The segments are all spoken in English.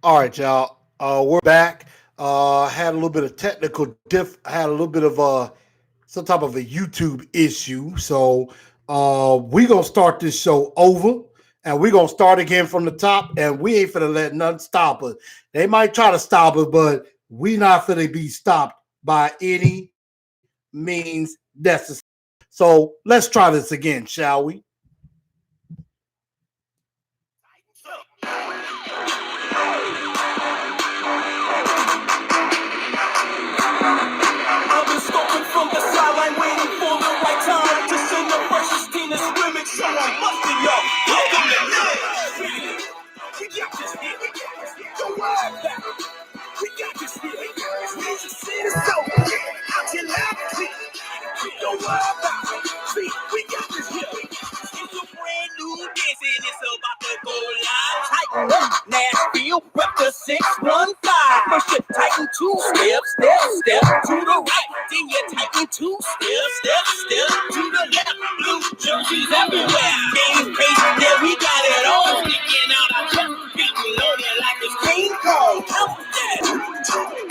All right, y'all. We're back. Had a little bit of had a little bit of some type of a YouTube issue. So we gonna start this show over, and we gonna start again from the top. And we ain't finna let nothing stop us. They might try to stop us, but we not finna be stopped by any means necessary. So let's try this again, shall we? I've been scoping from the sideline, waiting for the right time to send the freshest team to scrimmage. So I'm busting y'all. Welcome to Nashville. We got this here. Don't worry about it. We got this here. Music City, so out your life. Don't worry about it. See, we got this here. It's a brand new dance and it's about to go live. Titan up, Nashville, rep the 615. First you tighten two steps, step to the right. Then you tighten two step to the left. Blue jerseys everywhere. Game face, yeah, we got it all. Sticking out our chest, getting loaded like it's King Kong. Count that.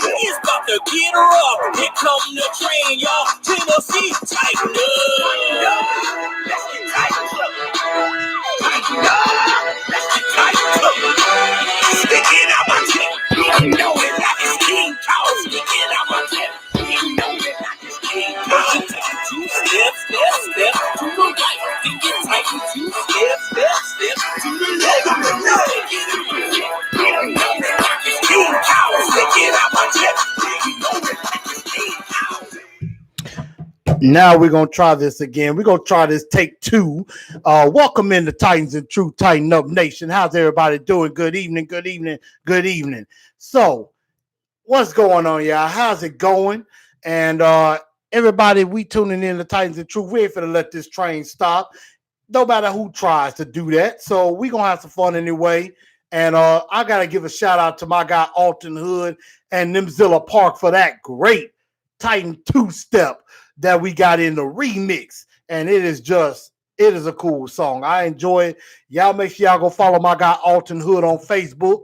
It's about to get rough. Here come the train, y'all. Tennessee, tighten up. Let's get tightened up. Tighten up. Let's get tightened up. Stick it out my chest. You know it like it's King Kong. Stick it out my chest. You know it like it's King Kong. Tighten two steps to the right. Then you tighten two steps to the left. Stick it out my chest. You know it like it's King Kong. Stick it out my chest. You know it like it's King Kong. Now we're gonna try this again. We're gonna try this take two. Welcome in the Titans and True Tighten Up Nation. How's everybody doing? Good evening, good evening, good evening. So, what's going on, y'all? How's it going? And everybody, we tuning in to Titans and Truth. We ain't finna let this train stop. No matter who tries to do that. So we gonna have some fun anyway. And I gotta give a shout out to my guy Alton Hood and Nimzilla Park for that great Titan two-step that we got in the remix. And it is a cool song. I enjoy it. Y'all make sure y'all go follow my guy Alton Hood on Facebook.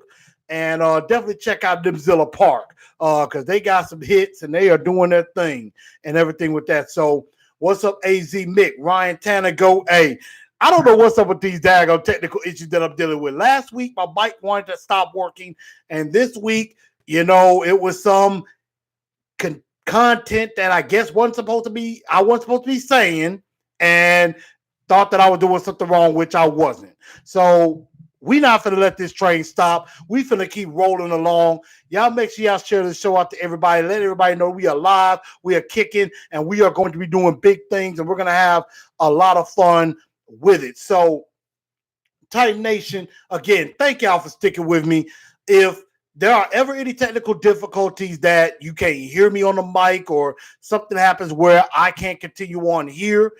And definitely check out Nimzilla Park. Because they got some hits and they are doing their thing and everything with that. So what's up, AZ Mick? Ryan Tanner go. Hey, I don't know what's up with these daggone technical issues that I'm dealing with. Last week, my mic wanted to stop working. And this week, it was some content that I guess I wasn't supposed to be saying, and thought that I was doing something wrong, which I wasn't. So we not finna let this train stop. We finna keep rolling along. Y'all make sure y'all share this show out to everybody. Let everybody know we are live, we are kicking, and we are going to be doing big things, and we're gonna have a lot of fun with it. So, Titan Nation, again, thank y'all for sticking with me. If there are ever any technical difficulties that you can't hear me on the mic or something happens where I can't continue on here,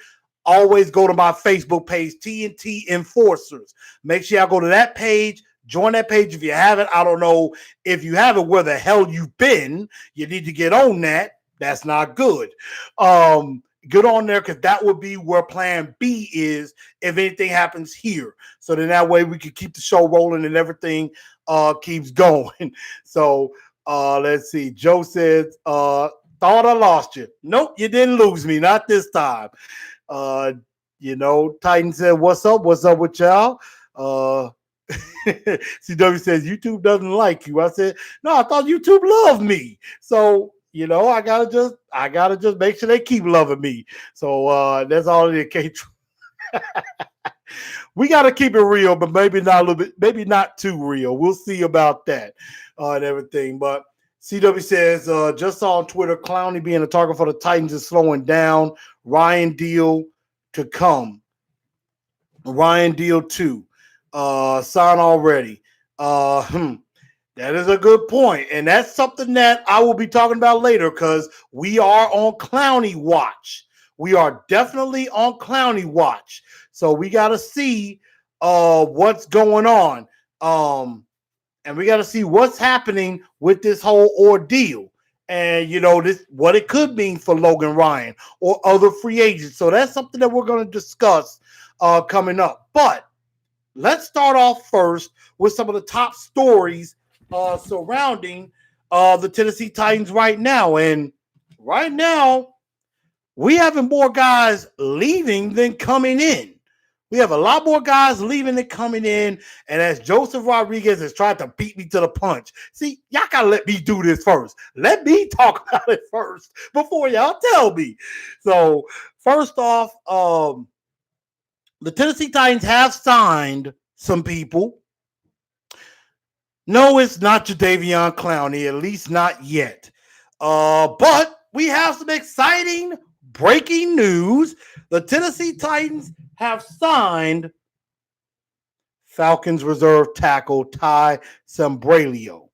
always go to my Facebook page, TNT Enforcers. Make sure y'all go to that page. Join that page if you haven't. I don't know if you haven't, where the hell you've been. You need to get on that. That's not good. Get on there, because that would be where plan B is if anything happens here. So then that way we can keep the show rolling and everything keeps going. So let's see. Joe says, thought I lost you. Nope, you didn't lose me. Not this time. Titan said, what's up? What's up with y'all? CW says, YouTube doesn't like you. I said, no, I thought YouTube loved me. So, I gotta just make sure they keep loving me. So that's all it is. We gotta keep it real, but maybe not a little bit, maybe not too real. We'll see about that and everything. But CW says, just saw on Twitter, Clowney being a target for the Titans is slowing down. Ryan deal to come. Ryan deal 2. Sign already. That is a good point. And that's something that I will be talking about later, because we are on Clowney watch. We are definitely on Clowney watch. So we got to see what's going on. And we got to see what's happening with this whole ordeal. And, this what it could mean for Logan Ryan or other free agents. So that's something that we're going to discuss coming up. But let's start off first with some of the top stories surrounding the Tennessee Titans right now. And right now, we having more guys leaving than coming in. We have a lot more guys leaving than coming in. And as Joseph Rodriguez has tried to beat me to the punch, see, y'all got to let me do this first. Let me talk about it first before y'all tell me. So, first off, the Tennessee Titans have signed some people. No, it's not Jadeveon Clowney, at least not yet. But we have some exciting breaking news. The Tennessee Titans have signed Falcons reserve tackle Ty Sambrailo,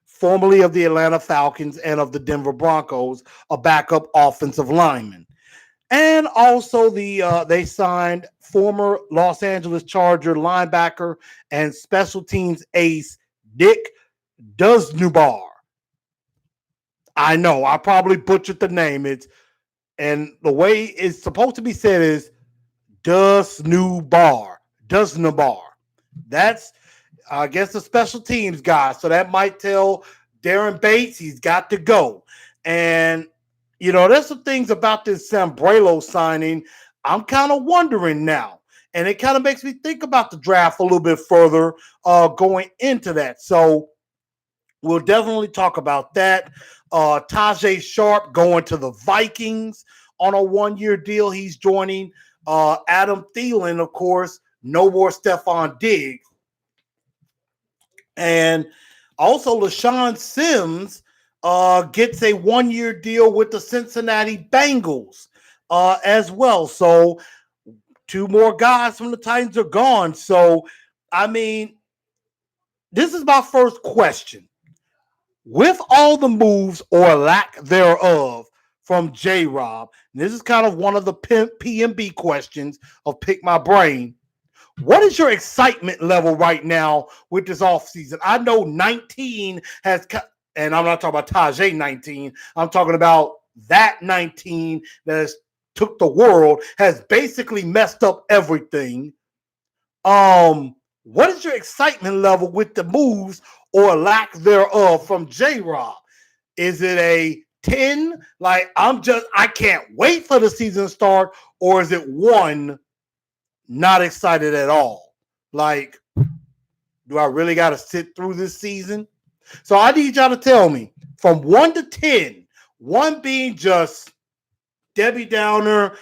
formerly of the Atlanta Falcons and of the Denver Broncos, a backup offensive lineman. And also they signed former Los Angeles Charger linebacker and special teams ace Nick Dusnubar. I know I probably butchered the name. And the way it's supposed to be said is Dusnubar. That's I guess the special teams guy. So that might tell Darren Bates he's got to go. And there's some things about this Sambrailo signing I'm kind of wondering now. And it kind of makes me think about the draft a little bit further going into that. So we'll definitely talk about that. Tajay Sharp going to the Vikings on a one-year deal. He's joining Adam Thielen, of course. No more Stephon Diggs. And also LaShawn Sims gets a one-year deal with the Cincinnati Bengals as well. So two more guys from the Titans are gone. So, I mean, this is my first question. With all the moves or lack thereof from JRob, this is kind of one of the PMB questions of Pick My Brain. What is your excitement level right now with this offseason? I know 19 has, and I'm not talking about Tajay 19. I'm talking about that 19 that has took the world, has basically messed up everything. What is your excitement level with the moves or lack thereof from JRob? Is it a 10? Like I can't wait for the season to start, or is it 1? Not excited at all. Like, do I really got to sit through this season? So I need y'all to tell me from 1 to 10, 1 being just Debbie Downer,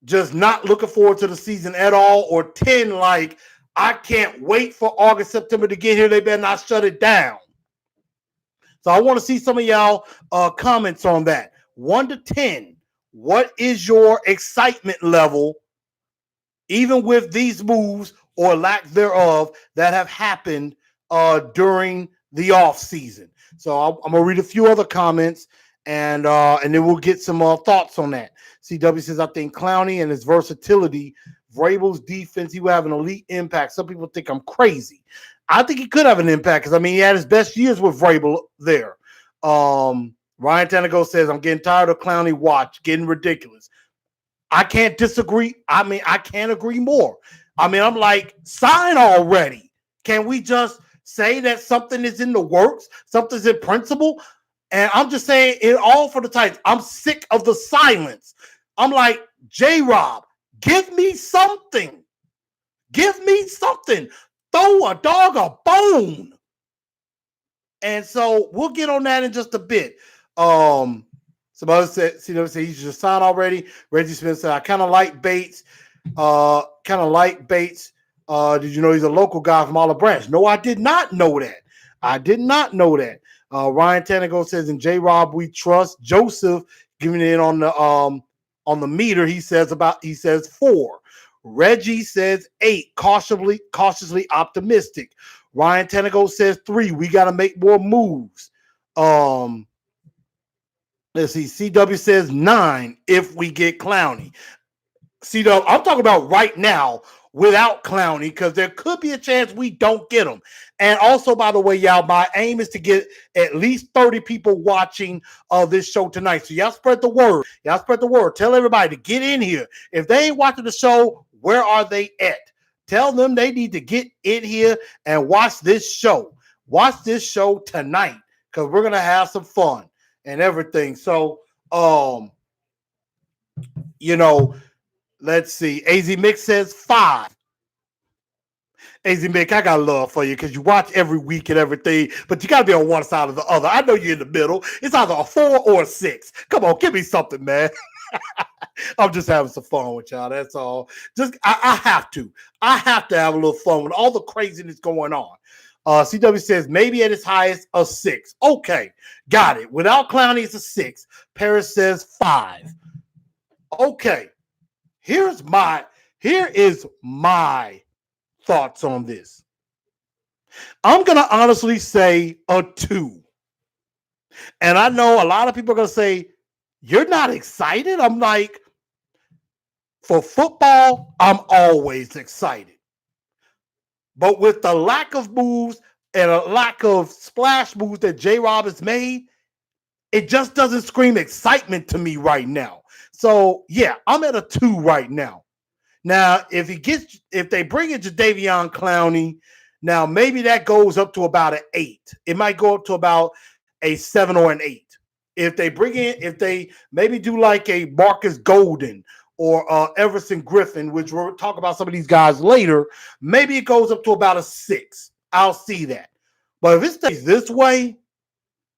just not looking forward to the season at all, or 10 like I can't wait for August, September to get here. They better not shut it down. So I want to see some of y'all comments on that. 1 to 10, what is your excitement level, even with these moves or lack thereof that have happened during the off season? So I'm gonna read a few other comments, and then we'll get some thoughts on that. CW says, I think Clowney and his versatility, Vrabel's defense, he will have an elite impact. Some people think I'm crazy. I think he could have an impact because, he had his best years with Vrabel there. Ryan Tanago says, I'm getting tired of Clowney watch, getting ridiculous. I can't disagree. I can't agree more. I'm like, sign already. Can we just say that something is in the works? Something's in principle? And I'm just saying it all for the Titans. I'm sick of the silence. I'm like, JRob, give me something. Give me something. Throw a dog a bone. And so we'll get on that in just a bit. Somebody said, he should sign already. Reggie Smith said, I kind of like Bates. Did you know he's a local guy from Olive Branch? No, I did not know that. Ryan Tanago says, in JRob we trust. Joseph giving it on the meter. He says 4. Reggie says 8. Cautiously optimistic. Ryan Tanago says 3. We got to make more moves. Let's see. CW says 9 if we get Clowney. CW, I'm talking about right now without Clowney, because there could be a chance we don't get him. And also, by the way, y'all, my aim is to get at least 30 people watching this show tonight. So y'all spread the word. Tell everybody to get in here. If they ain't watching the show, where are they at? Tell them they need to get in here and watch this show. Watch this show tonight because we're gonna have some fun and everything. So, let's see. AZ Mix says 5. AZ Mick, I got love for you because you watch every week and everything, but you got to be on one side or the other. I know you're in the middle. It's either a 4 or a 6. Come on, give me something, man. I'm just having some fun with y'all. That's all. I have to. I have to have a little fun with all the craziness going on. CW says maybe at its highest a 6. Okay, got it. Without Clowney, it's a 6. Paris says 5. Okay, here is my thoughts on this. I'm going to honestly say a 2. And I know a lot of people are going to say, you're not excited? I'm like, for football, I'm always excited. But with the lack of moves and a lack of splash moves that JRob has made, it just doesn't scream excitement to me right now. So, yeah, I'm at a 2 right now. Now, if they bring in Jadeveon Clowney, now maybe that goes up to about an 8. It might go up to about a 7 or an 8. If they maybe do like a Marcus Golden or Everson Griffin, which we'll talk about some of these guys later, maybe it goes up to about a 6. I'll see that. But if it stays this way,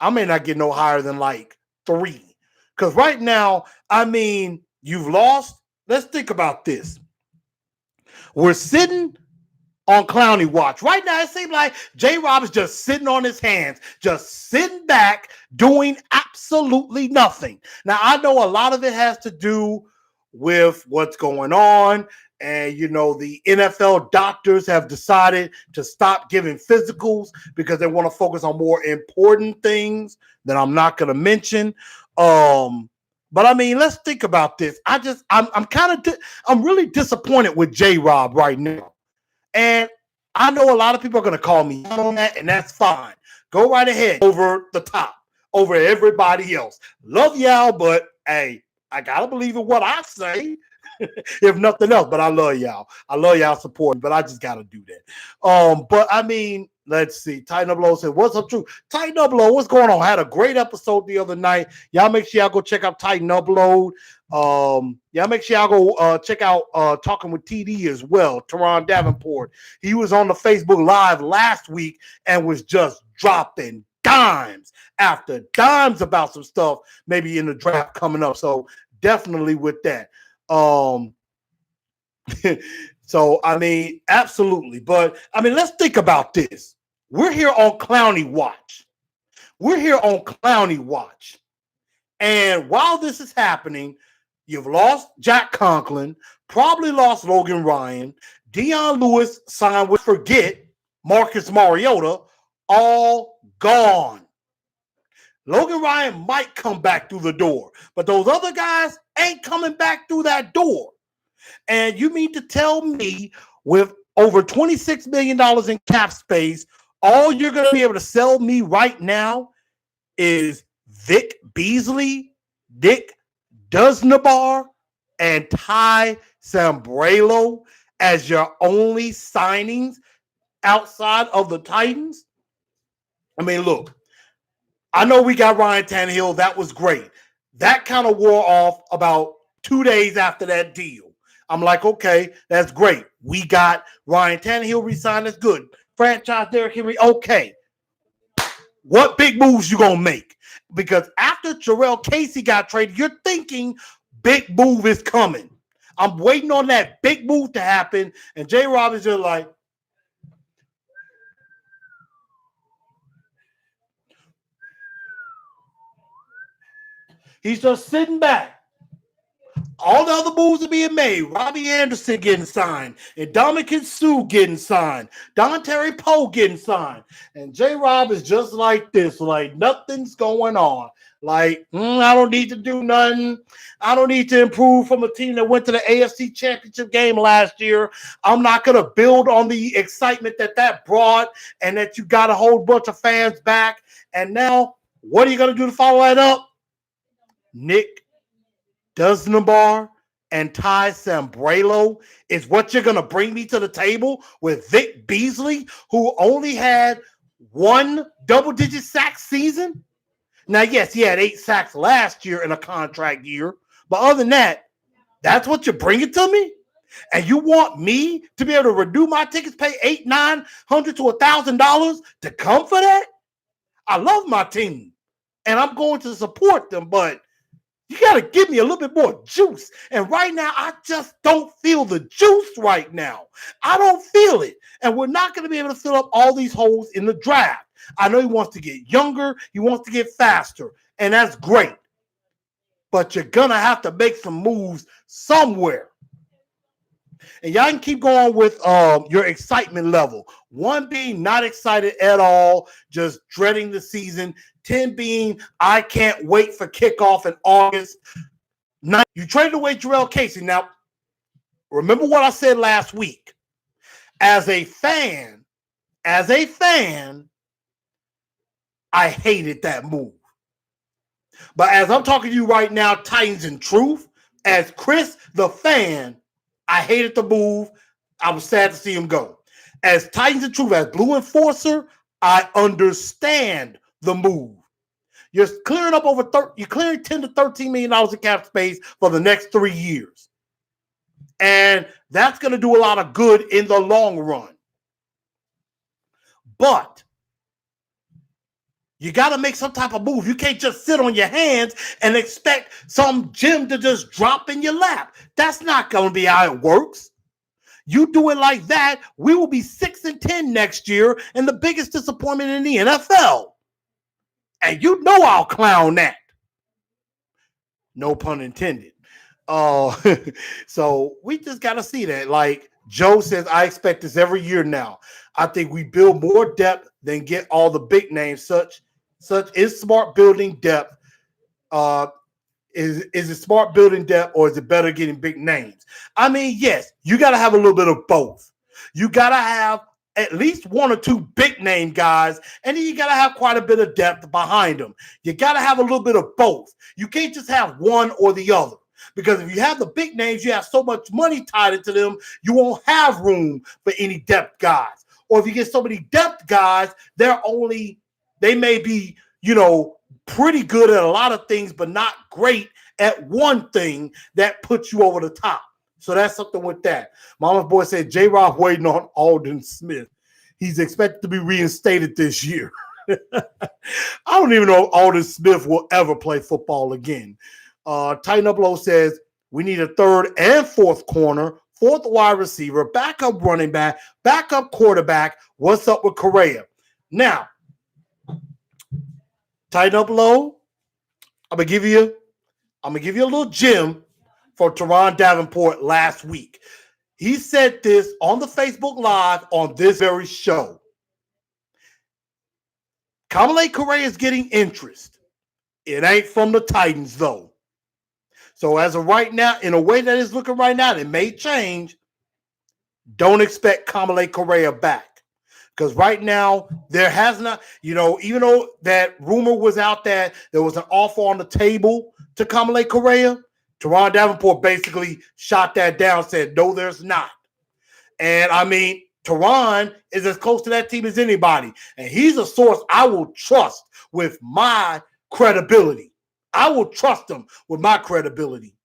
I may not get no higher than like 3. Because right now, I mean, you've lost. Let's think about this. We're sitting on Clowney watch. Right now, it seems like JRob is just sitting on his hands, just sitting back, doing absolutely nothing. Now, I know a lot of it has to do with what's going on. And, the NFL doctors have decided to stop giving physicals because they want to focus on more important things that I'm not going to mention. But I mean, let's think about this. I'm really disappointed with JRob right now. And I know a lot of people are going to call me on that, and that's fine. Go right ahead, over the top, over everybody else. Love y'all, but hey, I got to believe in what I say, if nothing else. But I love y'all. I love y'all supporting, but I just got to do that. But I mean, let's see. Titan Upload said, what's up, True? Titan Upload, what's going on? Had a great episode the other night. Y'all make sure y'all go check out Titan Upload. Y'all make sure y'all go check out Talking with TD as well, Teron Davenport. He was on the Facebook Live last week and was just dropping dimes after dimes about some stuff maybe in the draft coming up. So definitely with that. So, I mean, absolutely. But, I mean, let's think about this. We're here on Clowney Watch. And while this is happening, you've lost Jack Conklin, probably lost Logan Ryan, Dion Lewis signed with Forget, Marcus Mariota, all gone. Logan Ryan might come back through the door, but those other guys ain't coming back through that door. And you mean to tell me with over $26 million in cap space, all you're going to be able to sell me right now is Vic Beasley, Nick Dusnabar, and Ty Sambrailo as your only signings outside of the Titans? I mean, look, I know we got Ryan Tannehill. That was great. That kind of wore off about 2 days after that deal. I'm like, okay, that's great. We got Ryan Tannehill re-signed. That's good. Franchise Derrick Henry, okay. What big moves you going to make? Because after Jarrell Casey got traded, you're thinking big move is coming. I'm waiting on that big move to happen. And JRob is just like, he's just sitting back. All the other moves are being made. Robbie Anderson getting signed. And Dominican Sue getting signed. Dontari Poe getting signed. And JRob is just like this. Like, nothing's going on. Like, I don't need to do nothing. I don't need to improve from a team that went to the AFC Championship game last year. I'm not going to build on the excitement that brought and that you got a whole bunch of fans back. And now, what are you going to do to follow that up? Nick Dusnabar and Ty Sambrailo is what you're going to bring me to the table with Vic Beasley, who only had one double-digit sack season? Now, yes, he had 8 sacks last year in a contract year, but other than that, that's what you're bringing to me? And you want me to be able to renew my tickets, pay $800, $900 to $1,000 to come for that? I love my team, and I'm going to support them, but you got to give me a little bit more juice. And right now, I just don't feel the juice right now. I don't feel it. And we're not going to be able to fill up all these holes in the draft. I know he wants to get younger. He wants to get faster. And that's great. But you're going to have to make some moves somewhere. And y'all can keep going with your excitement level. 1 being not excited at all, just dreading the season. 10 being I can't wait for kickoff in August. 9, you traded away Jarrell Casey. Now, remember what I said last week. As a fan, I hated that move. But as I'm talking to you right now, Titans in truth, as Chris, the fan, I hated the move. I was sad to see him go. As Titans in truth, as Blue Enforcer, I understand the move. You're clearing up you're clearing $10 to $13 million in cap space for the next 3 years. And that's going to do a lot of good in the long run. But you got to make some type of move. You can't just sit on your hands and expect some gem to just drop in your lap. That's not going to be how it works. You do it like that, we will be 6-10 next year and the biggest disappointment in the NFL. And you know I'll clown that. No pun intended. So we just got to see that. Like Joe says, I expect this every year now. I think we build more depth than get all the big names. Such is smart building depth. Is it smart building depth, or is it better getting big names? I mean, yes, you got to have a little bit of both. You got to have at least 1 or 2 big name guys, and then you got to have quite a bit of depth behind them. You got to have a little bit of both. You can't just have one or the other, because if you have the big names, you have so much money tied into them, you won't have room for any depth guys. Or if you get so many depth guys, they may be, pretty good at a lot of things, but not great at one thing that puts you over the top. So that's something with that. Mama's boy said JRob waiting on Aldon Smith. He's expected to be reinstated this year. I don't even know if Aldon Smith will ever play football again. Tighten Up Low says we need a 3rd and 4th corner, 4th wide receiver, backup running back, backup quarterback. What's up with Correa? Now, Tighten Up Low, I'm gonna give you a little gem for Teron Davenport last week. He said this on the Facebook Live on this very show. Kamalei Correa is getting interest. It ain't from the Titans, though. So as of right now, in a way that is looking right now, it may change. Don't expect Kamalei Correa back. Because right now, there has not, even though that rumor was out that there was an offer on the table to Kamalei Correa, Teron Davenport basically shot that down, said, no, there's not. And I mean, Teron is as close to that team as anybody. And he's a source I will trust with my credibility. I will trust him with my credibility.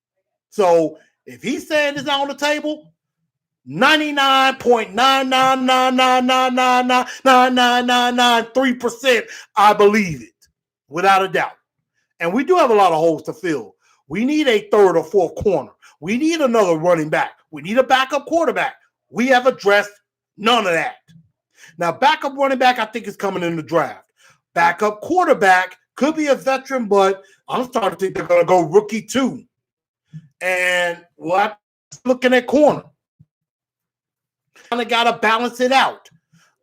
So if he's saying it's not on the table, 99.9999999999993%, I believe it, without a doubt. And we do have a lot of holes to fill. We need a 3rd or 4th corner. We need another running back. We need a backup quarterback. We have addressed none of that. Now, backup running back, I think, is coming in the draft. Backup quarterback could be a veteran, but I'm starting to think they're going to go rookie too. And what looking at corner. Kind of got to balance it out.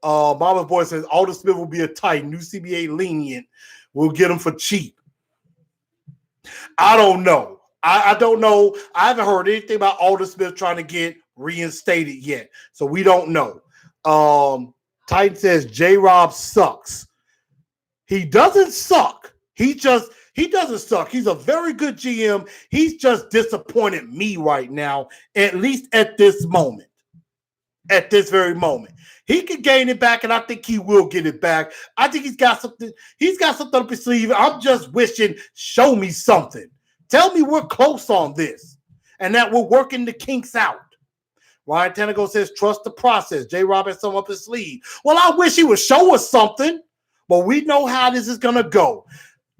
Mama's boy says Aldon Smith will be a Titan. New CBA lenient. We'll get him for cheap. I don't know. I don't know. I haven't heard anything about Aldon Smith trying to get reinstated yet. So we don't know. Titan says JRob sucks. He doesn't suck. He just He doesn't suck. He's a very good GM. He's just disappointed me right now, at least at this moment. At this very moment. He can gain it back, and I think he will get it back. I think he's got something up his sleeve. I'm just wishing, show me something. Tell me we're close on this and that we're working the kinks out. Ryan Tannehill says, trust the process. JRob has something up his sleeve. Well, I wish he would show us something, but we know how this is going to go.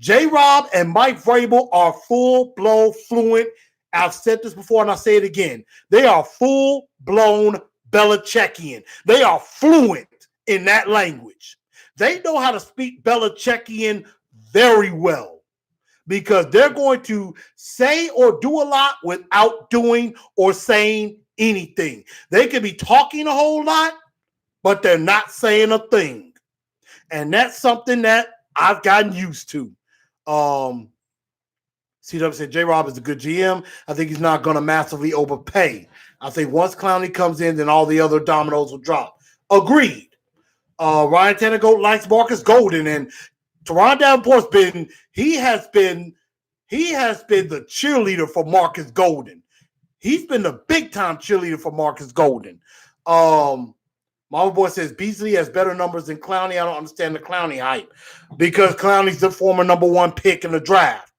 JRob and Mike Vrabel are full-blown fluent. I've said this before, and I'll say it again. They are full-blown Belichickian. They are fluent in that language. They know how to speak Belichickian very well because they're going to say or do a lot without doing or saying anything. They could be talking a whole lot, but they're not saying a thing. And that's something that I've gotten used to. CW said JRob is a good GM. I think he's not going to massively overpay. I think once Clowney comes in, then all the other dominoes will drop. Agreed. Ryan Tannehill likes Marcus Golden, and Teron Davenport's has been the cheerleader for Marcus Golden. He's been the big time cheerleader for Marcus Golden. Mama Boy says Beasley has better numbers than Clowney. I don't understand the Clowney hype because Clowney's the former number 1 pick in the draft.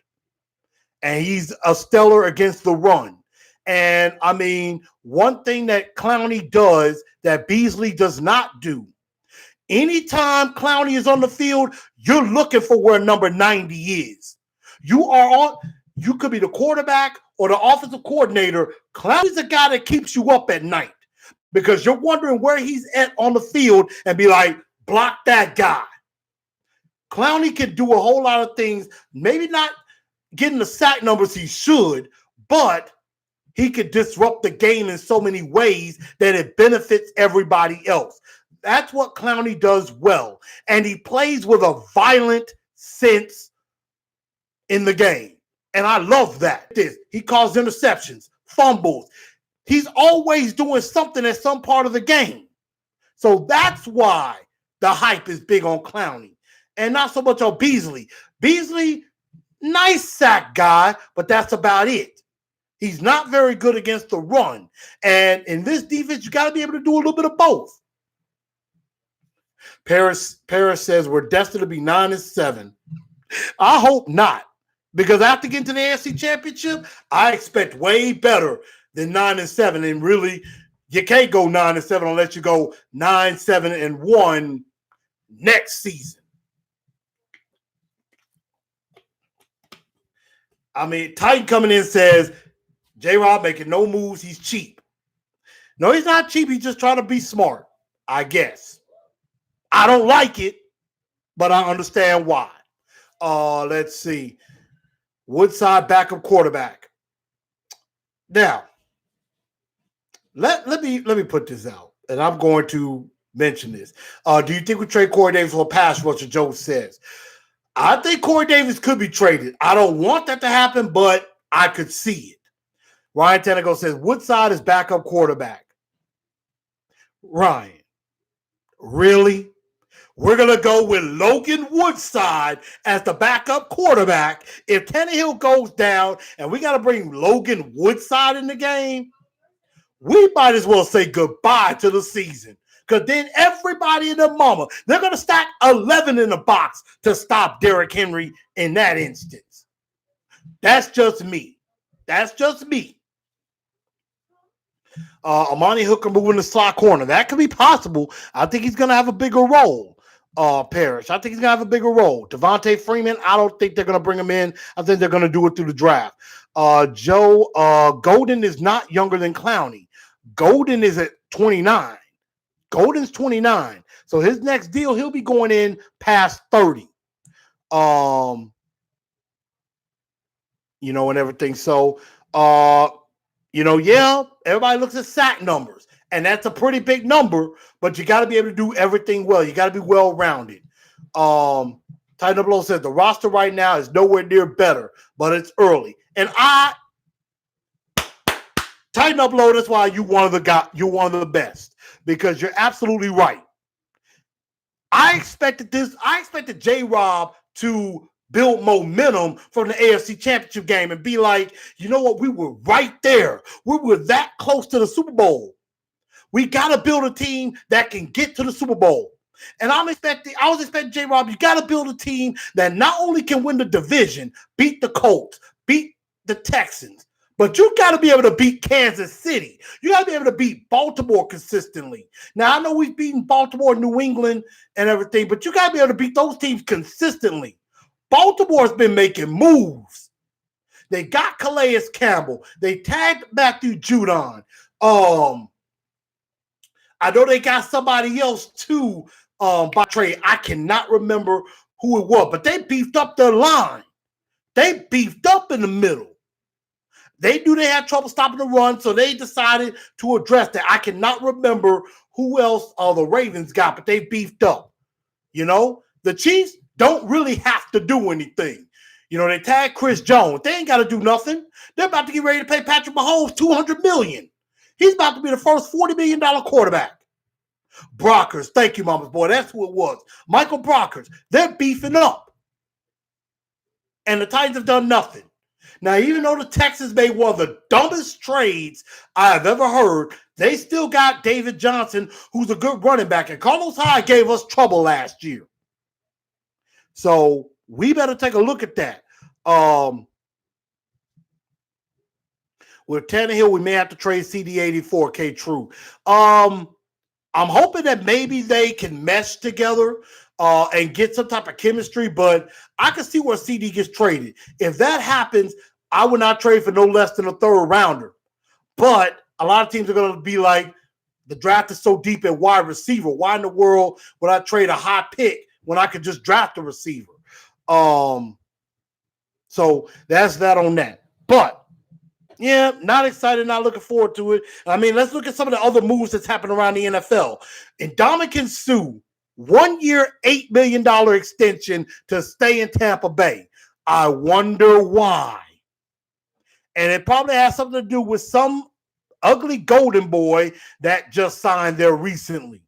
And he's a stellar against the run. And I mean, one thing that Clowney does that Beasley does not do. Anytime Clowney is on the field, you're looking for where number 90 is. You could be the quarterback or the offensive coordinator. Clowney's the guy that keeps you up at night because you're wondering where he's at on the field and be like, block that guy. Clowney can do a whole lot of things, maybe not getting the sack numbers he should, but he could disrupt the game in so many ways that it benefits everybody else. That's what Clowney does well. And he plays with a violent sense in the game. And I love that. He calls interceptions, fumbles. He's always doing something at some part of the game. So that's why the hype is big on Clowney and not so much on Beasley. Beasley, nice sack guy, but that's about it. He's not very good against the run. And in this defense, you got to be able to do a little bit of both. Paris says we're destined to be 9-7. I hope not. Because after getting to the AFC Championship, I expect way better than 9-7. And really, you can't go 9-7 unless you go 9-7-1 next season. I mean, Titan coming in says, JRob making no moves. He's cheap. No, he's not cheap. He's just trying to be smart, I guess. I don't like it, but I understand why. Let's see. Woodside backup quarterback. Now, let me put this out, and I'm going to mention this. Do you think we trade Corey Davis for a pass rusher? Joe says. I think Corey Davis could be traded. I don't want that to happen, but I could see it. Ryan Tannehill says Woodside is backup quarterback. Ryan, really? We're going to go with Logan Woodside as the backup quarterback. If Tannehill goes down and we got to bring Logan Woodside in the game, we might as well say goodbye to the season. Because then everybody in the mama, they're going to stack 11 in the box to stop Derrick Henry in that instance. That's just me. That's just me. Amani Hooker moving the slot corner. That could be possible. I think he's going to have a bigger role, Parrish. I think he's going to have a bigger role. Devontae Freeman, I don't think they're going to bring him in. I think they're going to do it through the draft. Joe, Golden is not younger than Clowney. Golden is at 29. Golden's 29. So his next deal, he'll be going in past 30. And everything. So, yeah, everybody looks at sack numbers, and that's a pretty big number, but you got to be able to do everything well. You got to be well-rounded. Titan Blow says the roster right now is nowhere near better, but it's early. And Titan Blow, that's why you're one of the best, because you're absolutely right. I expected JRob to build momentum from the AFC Championship game and be like, you know what? We were right there. We were that close to the Super Bowl. We got to build a team that can get to the Super Bowl. And I was expecting JRob, you got to build a team that not only can win the division, beat the Colts, beat the Texans, but you got to be able to beat Kansas City. You got to be able to beat Baltimore consistently. Now, I know we've beaten Baltimore, New England, and everything, but you got to be able to beat those teams consistently. Baltimore's been making moves. They got Calais Campbell. They tagged Matthew Judon. I know they got somebody else too by trade. I cannot remember who it was, but they beefed up their line. They beefed up in the middle. They knew they had trouble stopping the run, so they decided to address that. I cannot remember who else the Ravens got, but they beefed up. You know, the Chiefs don't really have to do anything. You know, they tagged Chris Jones. They ain't got to do nothing. They're about to get ready to pay Patrick Mahomes $200 million. He's about to be the first $40 million quarterback. Brockers, thank you, mama's boy. That's who it was. Michael Brockers. They're beefing up. And the Titans have done nothing. Now, even though the Texans made one of the dumbest trades I've ever heard, they still got David Johnson, who's a good running back. And Carlos Hyde gave us trouble last year. So we better take a look at that. With Tannehill, we may have to trade CD84, K True. I'm hoping that maybe they can mesh together and get some type of chemistry, but I can see where CD gets traded. If that happens, I would not trade for no less than a third rounder. But a lot of teams are going to be like, the draft is so deep at wide receiver. Why in the world would I trade a high pick when I could just draft a receiver? So that's that on that. But yeah, not excited, not looking forward to it. I mean, let's look at some of the other moves that's happened around the NFL. Ndamukong Suh, 1 year, $8 million extension to stay in Tampa Bay. I wonder why. And it probably has something to do with some ugly golden boy that just signed there recently.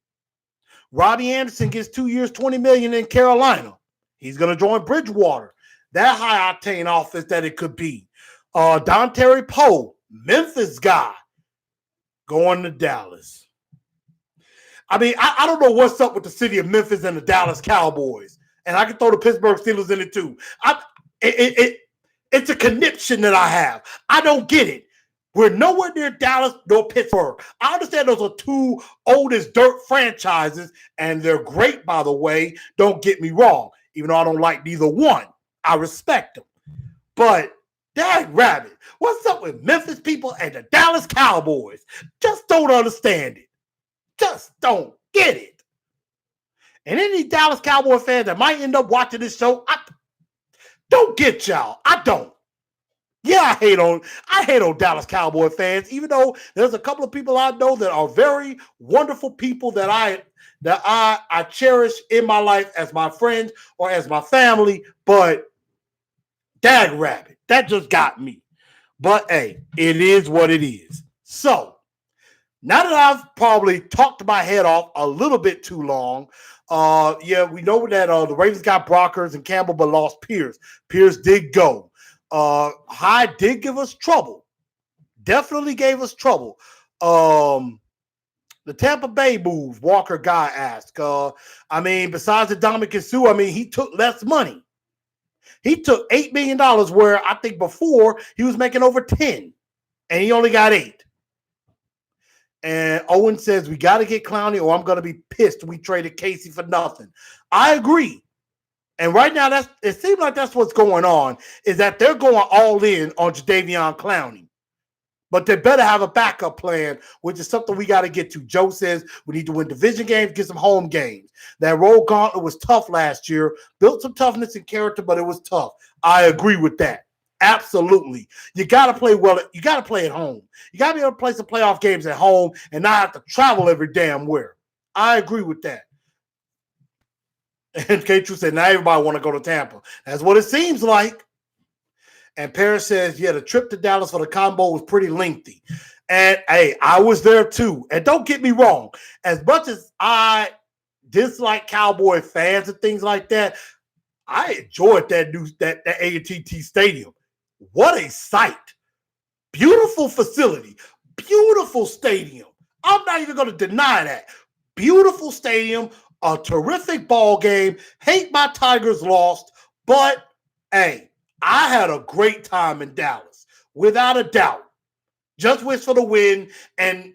Robbie Anderson gets 2 years, $20 million in Carolina. He's going to join Bridgewater. That high octane offense that it could be. Dontari Poe, Memphis guy, going to Dallas. I mean, I don't know what's up with the city of Memphis and the Dallas Cowboys. And I can throw the Pittsburgh Steelers in it too. It's a conniption that I have. I don't get it. We're nowhere near Dallas nor Pittsburgh. I understand those are two oldest dirt franchises, and they're great, by the way. Don't get me wrong. Even though I don't like neither one, I respect them. But dag rabbit, what's up with Memphis people and the Dallas Cowboys? Just don't understand it. Just don't get it. And any Dallas Cowboy fans that might end up watching this show, I don't get y'all. I don't. Yeah, I hate on Dallas Cowboy fans, even though there's a couple of people I know that are very wonderful people that I cherish in my life as my friends or as my family, but dag rabbit, that just got me. But hey, it is what it is. So now that I've probably talked my head off a little bit too long, we know that the Ravens got Brockers and Campbell, but lost Pierce. Pierce did go. Hyde did give us trouble. Definitely gave us trouble. The Tampa Bay move, Walker guy asked. Besides the Ndamukong Suh, he took less money. He took $8 million where I think before he was making over 10, and he only got 8. And Owen says, we got to get Clowney or I'm going to be pissed we traded Casey for nothing. I agree. And right now, it seems like that's what's going on, is that they're going all in on Jadeveon Clowney. But they better have a backup plan, which is something we got to get to. Joe says we need to win division games, get some home games. That road gauntlet was tough last year. Built some toughness and character, but it was tough. I agree with that. Absolutely. You got to play well. You got to play at home. You got to be able to play some playoff games at home and not have to travel every damn where. I agree with that. And K-True said, now everybody want to go to Tampa. That's what it seems like. And Paris says, yeah, the trip to Dallas for the combo was pretty lengthy. And, hey, I was there too. And don't get me wrong. As much as I dislike Cowboy fans and things like that, I enjoyed that A&T Stadium. What a sight. Beautiful facility. Beautiful stadium. I'm not even going to deny that. Beautiful stadium. A terrific ball game. Hate my Tigers lost. But, hey, I had a great time in Dallas. Without a doubt. Just wish for the win and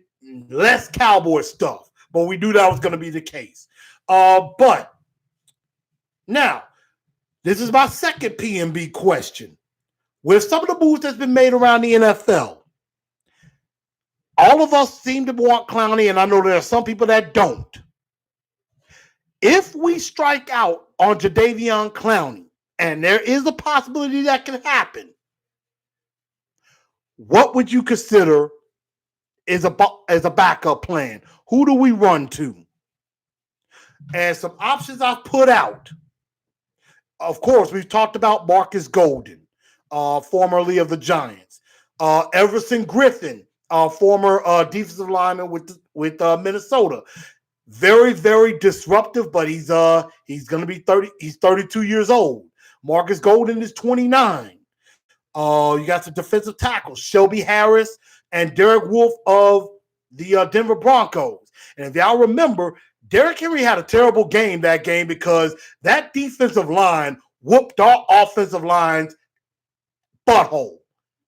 less Cowboy stuff. But we knew that was going to be the case. But now, this is my second PMB question. With some of the moves that's been made around the NFL, all of us seem to want Clowney, and I know there are some people that don't. If we strike out on Jadeveon Clowney, and there is a possibility that can happen, what would you consider as a backup plan? Who do we run to? And some options I've put out. Of course, we've talked about Marcus Golden, formerly of the Giants. Everson Griffin, former defensive lineman with Minnesota. Very, very disruptive, but he's going to be 30. He's 32 years old. Marcus Golden is 29. You got some defensive tackles, Shelby Harris and Derek Wolfe of the Denver Broncos. And if y'all remember, Derrick Henry had a terrible game that game because that defensive line whooped our offensive line's butthole.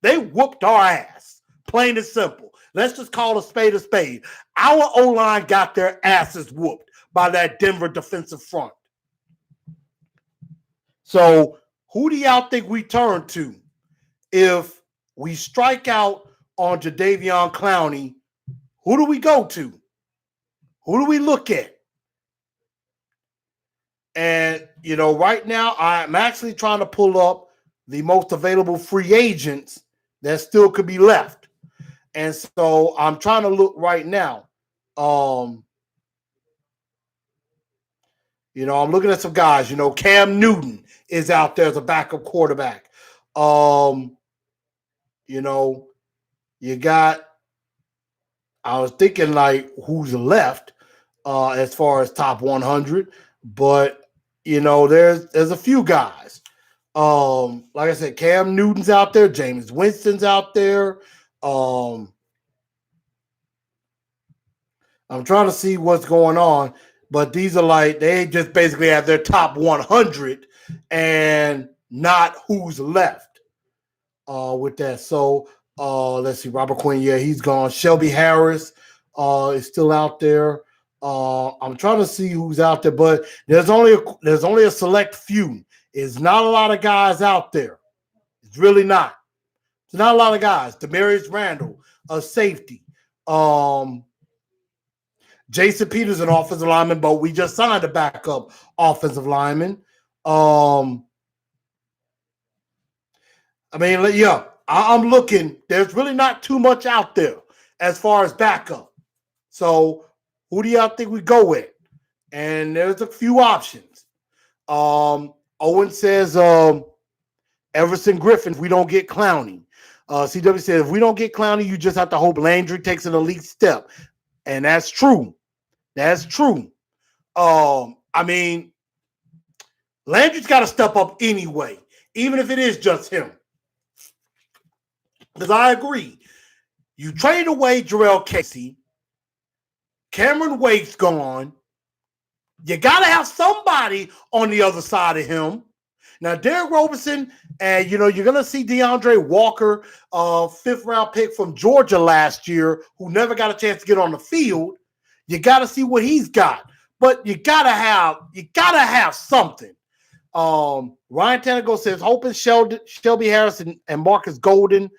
They whooped our ass, plain and simple. Let's just call a spade a spade. Our O-line got their asses whooped by that Denver defensive front. So who do y'all think we turn to if we strike out on Jadeveon Clowney? Who do we go to? Who do we look at? And, right now I'm actually trying to pull up the most available free agents that still could be left. And so I'm trying to look right now. I'm looking at some guys. Cam Newton is out there as a backup quarterback. You got, I was thinking like who's left as far as top 100, but there's a few guys. Like I said, Cam Newton's out there, James Winston's out there. I'm trying to see what's going on, but these are like they just basically have their top 100 and not who's left with that. So let's see, Robert Quinn, yeah, he's gone. Shelby Harris is still out there. I'm trying to see who's out there, but there's only a select few. It's not a lot of guys out there. It's really not. It's not a lot of guys. Demarius Randall, a safety. Jason Peters, an offensive lineman, but we just signed a backup offensive lineman. I'm looking. There's really not too much out there as far as backup. So who do y'all think we go with? And there's a few options. Owen says Everson Griffin if we don't get Clowney. CW says if we don't get Clowney, you just have to hope Landry takes an elite step. And that's true. That's true. Landry's got to step up anyway, even if it is just him. Because I agree. You trade away Jarrell Casey. Cameron Waite's gone. You got to have somebody on the other side of him. Now, Derek Roberson, and you're going to see DeAndre Walker, 5th-round pick from Georgia last year, who never got a chance to get on the field. You got to see what he's got. But you got to have something. Ryan Tannehill says, hoping Shelby Harris and Marcus Golden.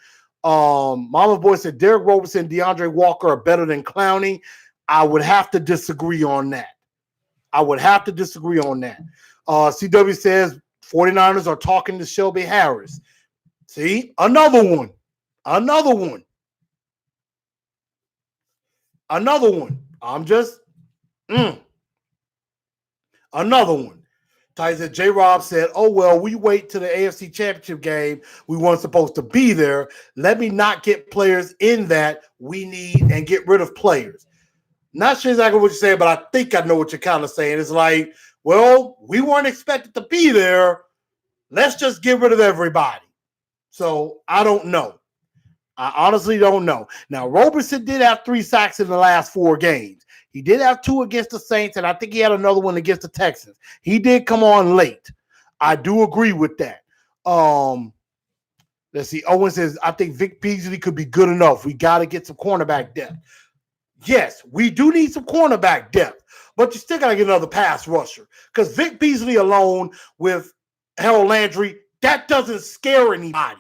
Mama Boy said, Derek Roberson and DeAndre Walker are better than Clowney. I would have to disagree on that. CW says 49ers are talking to Shelby Harris. See, another one. Another one. Tyson JRob said, oh, well, we wait till the AFC Championship game. We weren't supposed to be there. Let me not get players in that we need and get rid of players. Not sure exactly what you're saying, but I think I know what you're kind of saying. It's like well, we weren't expected to be there. Let's just get rid of everybody. So I don't know. I honestly don't know. Now, Roberson did have 3 sacks in the last 4 games. He did have 2 against the Saints, and I think he had another one against the Texans. He did come on late. I do agree with that. Let's see. Owen says, I think Vic Beasley could be good enough. We got to get some cornerback depth. Yes, we do need some cornerback depth, but you still got to get another pass rusher because Vic Beasley alone with Harold Landry, that doesn't scare anybody.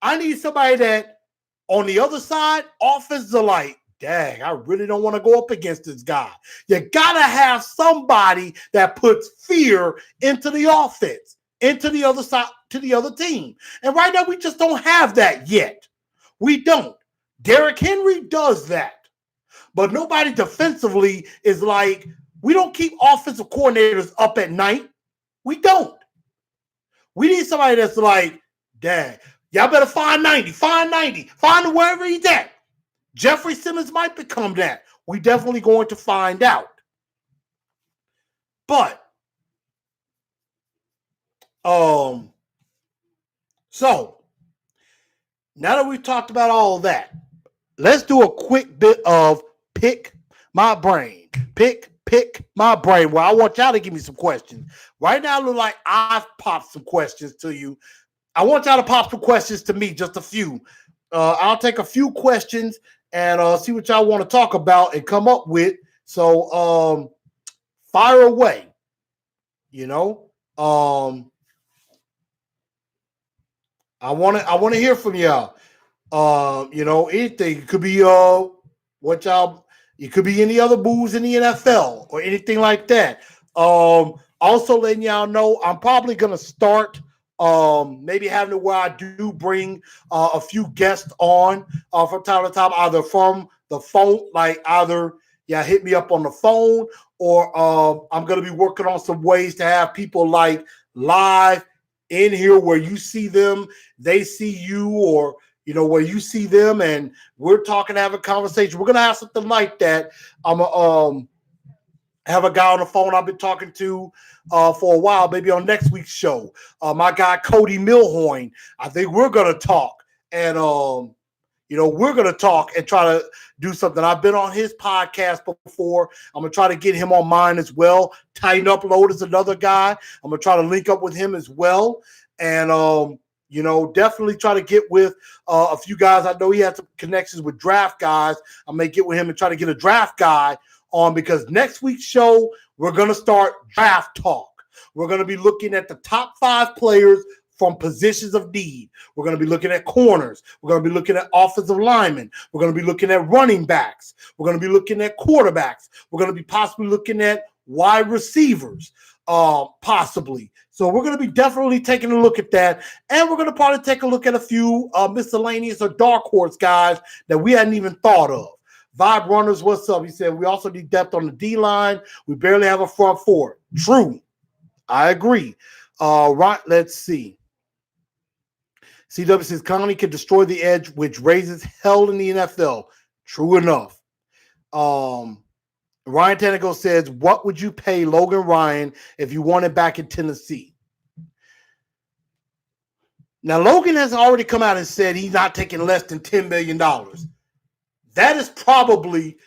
I need somebody that on the other side, offenses are like, dang, I really don't want to go up against this guy. You got to have somebody that puts fear into the offense, into the other side, to the other team. And right now, we just don't have that yet. We don't. Derrick Henry does that. But nobody defensively is like, we don't keep offensive coordinators up at night. We don't. We need somebody that's like, dang, y'all better find 90, find him wherever he's at. Jeffrey Simmons might become that. We definitely going to find out. But, so, now that we've talked about all of that, let's do a quick bit of pick my brain. Pick my brain. Well, I want y'all to give me some questions. Right now, it looks like I've popped some questions to you. I want y'all to pop some questions to me, just a few. I'll take a few questions and see what y'all want to talk about and come up with. So, fire away. You know, I want to hear from y'all. You know, anything. It could be what y'all. It could be any other moves in the NFL or anything like that. Also letting y'all know, I'm probably gonna start maybe having it where I do bring a few guests on from time to time, either from the phone, like either hit me up on the phone, or I'm gonna be working on some ways to have people like live in here where you see them, they see you, or you know, where you see them and we're talking, have a conversation. We're going to have something like that. I'm going to have a guy on the phone I've been talking to for a while, maybe on next week's show. My guy, Cody Milhoyne, I think we're going to talk. And, you know, we're going to talk and try to do something. I've been on his podcast before. I'm going to try to get him on mine as well. Titan Upload is another guy. I'm going to try to link up with him as well. And, you know, definitely try to get with a few guys. I know he had some connections with draft guys. I may get with him and try to get a draft guy on, because next week's show, we're going to start draft talk. We're going to be looking at the top 5 players from positions of need. We're going to be looking at corners. We're going to be looking at offensive linemen. We're going to be looking at running backs. We're going to be looking at quarterbacks. We're going to be possibly looking at wide receivers, possibly. So we're going to be definitely taking a look at that. And we're going to probably take a look at a few miscellaneous or dark horse guys that we hadn't even thought of. Vibe Runners, what's up? He said, we also need depth on the D-line. We barely have a front 4. True. I agree. Right, let's see. CW says, Clowney can destroy the edge, which raises hell in the NFL. True enough. Ryan Tannehill says, what would you pay Logan Ryan if you wanted back in Tennessee? Now, Logan has already come out and said he's not taking less than $10 million. That is probably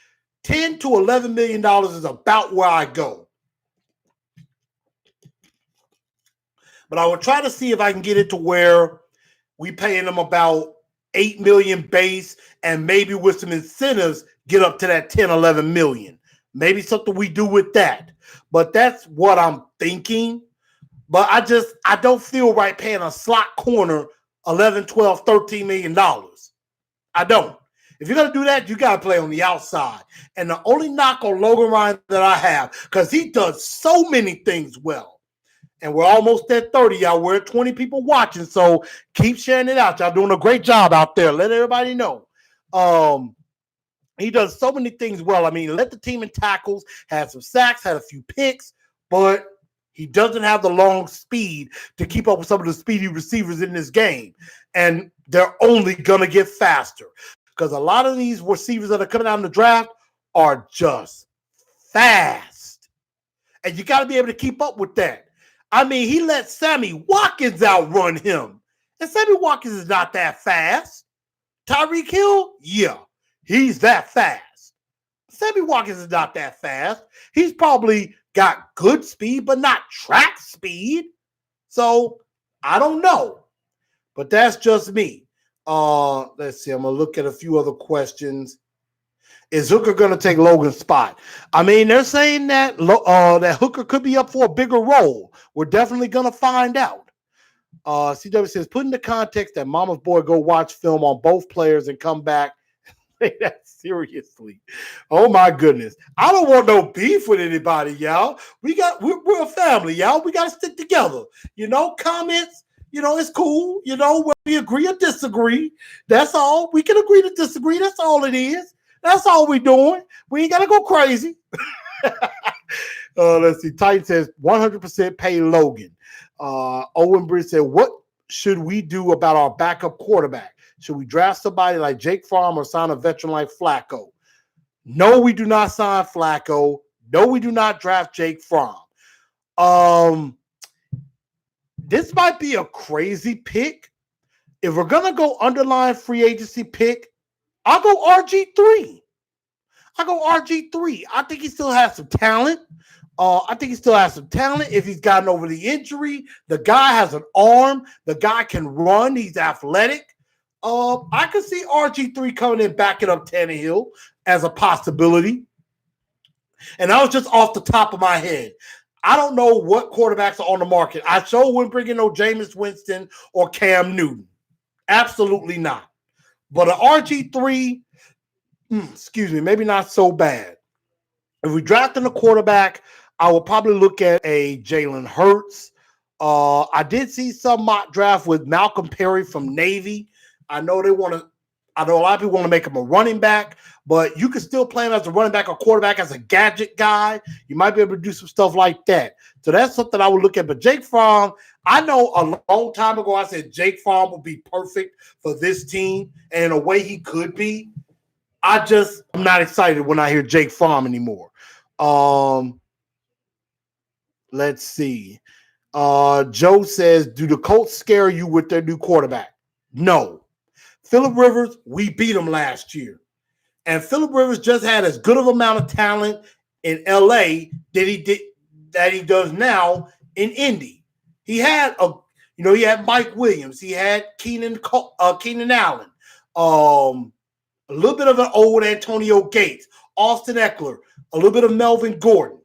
$10 to $11 million is about where I go. But I will try to see if I can get it to where we paying him about $8 million base and maybe with some incentives get up to that 10, 11 million. Maybe something we do with that. But that's what I'm thinking. But I don't feel right paying a slot corner 11, 12, 13 million dollars. I don't. If you're going to do that, you got to play on the outside. And the only knock on Logan Ryan that I have, because he does so many things well. And we're almost at 30, y'all. We're at 20 people watching, so keep sharing it out. Y'all doing a great job out there. Let everybody know. He does so many things well. I mean, led the team in tackles, had some sacks, had a few picks, but he doesn't have the long speed to keep up with some of the speedy receivers in this game. And they're only going to get faster because a lot of these receivers that are coming out in the draft are just fast. And you got to be able to keep up with that. I mean, he let Sammy Watkins outrun him. And Sammy Watkins is not that fast. Tyreek Hill, yeah, he's that fast. Sammy Watkins is not that fast. He's probably got good speed, but not track speed. So I don't know. But that's just me. Let's see. I'm going to look at a few other questions. Is Hooker going to take Logan's spot? I mean, they're saying that that Hooker could be up for a bigger role. We're definitely going to find out. CW says, put into context that Mama's boy go watch film on both players and come back. Take that seriously. Oh, my goodness. I don't want no beef with anybody, y'all. We're a family, y'all. We got to stick together. Comments, it's cool. Whether we agree or disagree. That's all. We can agree to disagree. That's all it is. That's all we're doing. We ain't got to go crazy. Let's see. Titan says 100% pay Logan. Owen Bridge said, what should we do about our backup quarterback? Should we draft somebody like Jake Fromm or sign a veteran like Flacco? No, we do not sign Flacco. No, we do not draft Jake Fromm. This might be a crazy pick. If we're going to go underline free agency pick, I'll go RG3. I think he still has some talent. If he's gotten over the injury. The guy has an arm. The guy can run. He's athletic. I could see RG3 coming in backing up Tannehill as a possibility. And that was just off the top of my head. I don't know what quarterbacks are on the market. I sure wouldn't bring in no Jameis Winston or Cam Newton. Absolutely not. But an RG3, maybe not so bad. If we drafted a quarterback, I would probably look at a Jalen Hurts. I did see some mock draft with Malcolm Perry from Navy. I know a lot of people want to make him a running back, but you can still play him as a running back or quarterback as a gadget guy. You might be able to do some stuff like that. So that's something I would look at. But Jake Fromm, I know a long time ago I said Jake Fromm would be perfect for this team, and in a way he could be. I'm not excited when I hear Jake Fromm anymore. Let's see. Joe says, do the Colts scare you with their new quarterback? No. Phillip Rivers, we beat him last year. And Phillip Rivers just had as good of amount of talent in LA that he does now in Indy. He had he had Mike Williams, he had Keenan Allen, a little bit of an old Antonio Gates, Austin Eckler, a little bit of Melvin Gordon.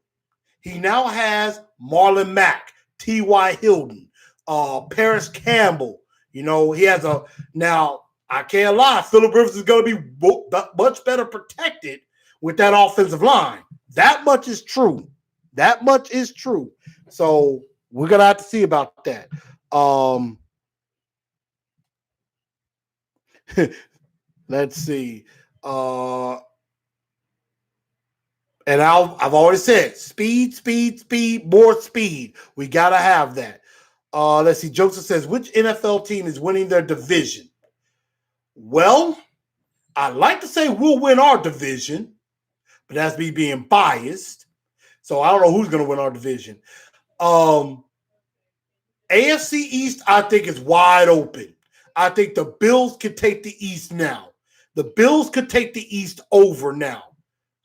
He now has Marlon Mack, T.Y. Hilton, Paris Campbell. He has now. I can't lie. Phillip Rivers is going to be much better protected with that offensive line. That much is true. So we're going to have to see about that. Let's see. And I've already said speed, more speed. We got to have that. Let's see. Joseph says, which NFL team is winning their division? Well, I'd like to say we'll win our division, but that's me being biased. So I don't know who's going to win our division. AFC East, I think, is wide open. I think the Bills could take the East now. The Bills could take the East over now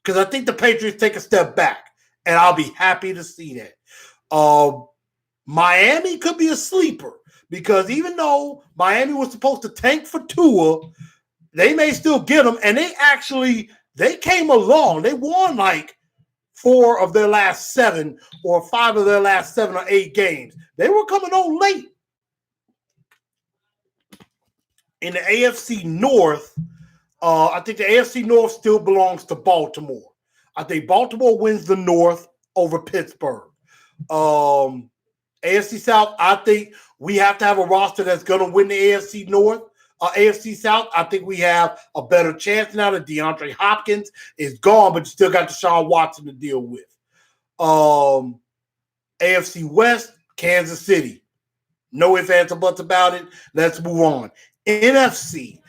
because I think the Patriots take a step back, and I'll be happy to see that. Miami could be a sleeper. Because even though Miami was supposed to tank for Tua, they may still get him. And they came along. They won like 4 of their last 7 or 5 of their last 7 or 8 games. They were coming on late. In the AFC North, I think the AFC North still belongs to Baltimore. I think Baltimore wins the North over Pittsburgh. AFC South, I think we have to have a roster that's going to win the AFC North. AFC South, I think we have a better chance now that DeAndre Hopkins is gone, but you still got Deshaun Watson to deal with. AFC West, Kansas City. No ifs, ands, or buts about it. Let's move on. NFC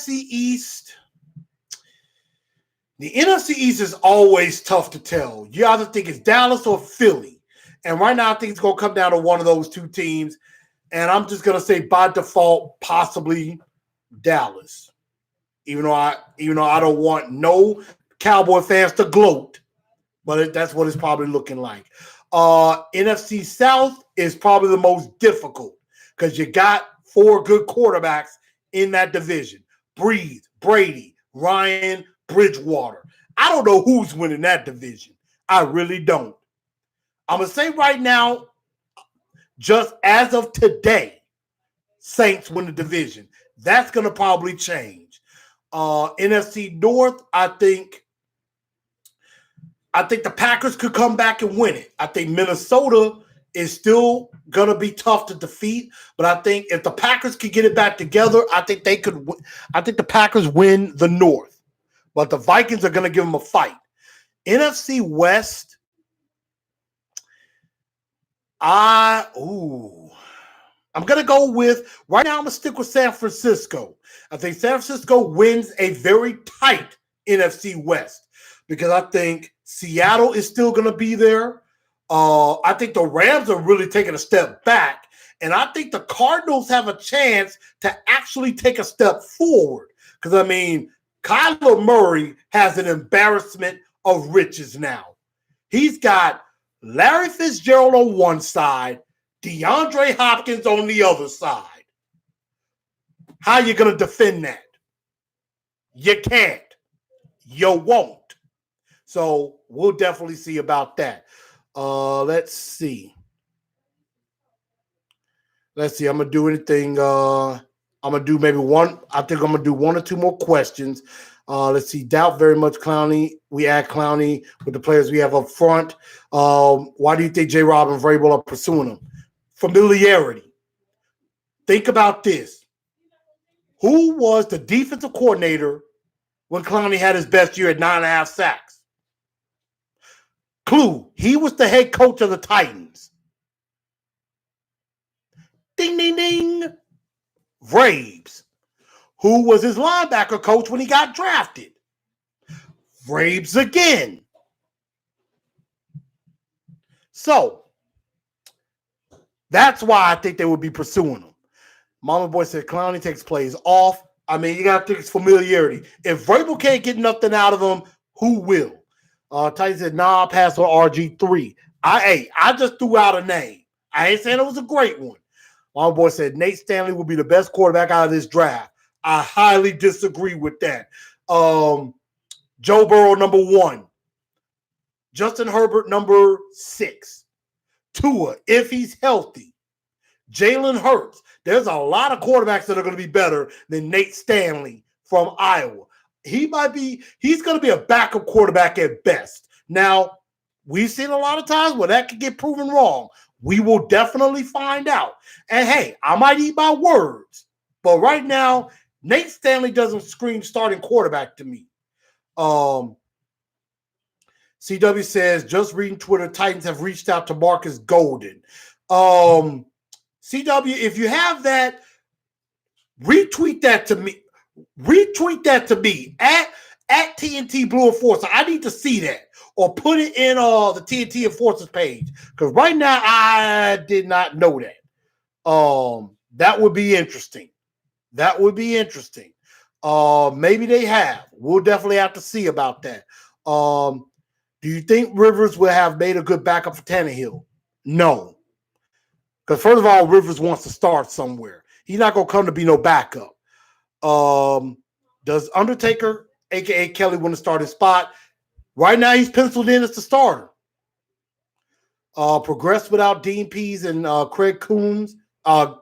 East. The NFC East is always tough to tell. You either think it's Dallas or Philly. And right now, I think it's going to come down to one of those two teams. And I'm just going to say by default, possibly Dallas. Even though I don't want no Cowboy fans to gloat, but that's what it's probably looking like. NFC South is probably the most difficult because you got 4 good quarterbacks in that division. Breeze, Brady, Ryan, Bridgewater. I don't know who's winning that division. I really don't. I'm going to say right now, just as of today, Saints win the division. That's going to probably change. NFC North, I think the Packers could come back and win it. I think Minnesota is still going to be tough to defeat, but I think if the Packers could get it back together, I think they could. I think the Packers win the North, but the Vikings are going to give them a fight. NFC West, I'm going to go with, right now I'm going to stick with San Francisco. I think San Francisco wins a very tight NFC West because I think Seattle is still going to be there. I think the Rams are really taking a step back, and I think the Cardinals have a chance to actually take a step forward because, I mean, Kyler Murray has an embarrassment of riches now. He's got Larry Fitzgerald on one side, DeAndre Hopkins on the other side. How you going to defend that? You can't. You won't. So we'll definitely see about that. Let's see. I'm going to do anything. I'm going to do maybe one. I think I'm going to do 1 or 2 more questions. Let's see. Doubt very much Clowney. We add Clowney with the players we have up front. Why do you think JRob and Vrabel are pursuing him? Familiarity. Think about this. Who was the defensive coordinator when Clowney had his best year at 9.5 sacks? Clue. He was the head coach of the Titans. Ding, ding, ding. Vrabes. Who was his linebacker coach when he got drafted? Vrabes again. So, that's why I think they would be pursuing him. Mama Boy said Clowney takes plays off. I mean, you got to think it's familiarity. If Vrabel can't get nothing out of him, who will? Titan said, nah, pass on RG3. I just threw out a name. I ain't saying it was a great one. Mama Boy said Nate Stanley will be the best quarterback out of this draft. I highly disagree with that. Joe Burrow, number 1. Justin Herbert, number 6. Tua, if he's healthy. Jalen Hurts. There's a lot of quarterbacks that are going to be better than Nate Stanley from Iowa. He's going to be a backup quarterback at best. Now, we've seen a lot of times where that could get proven wrong. We will definitely find out. And hey, I might eat my words, but right now, Nate Stanley doesn't scream starting quarterback to me. CW says, just reading Twitter, Titans have reached out to Marcus Golden. CW, if you have that, retweet that to me. Retweet that to me at TNT Blue Enforcer. I need to see that. Or put it in the TNT Enforcers page. Because right now, I did not know that. That would be interesting. Maybe they have. We'll definitely have to see about that. Do you think Rivers will have made a good backup for Tannehill? No. Because first of all, Rivers wants to start somewhere. He's not going to come to be no backup. Does Undertaker, a.k.a. Kelly, want to start his spot? Right now, he's penciled in as the starter. Progress without Dean Pease and Craig Coombs and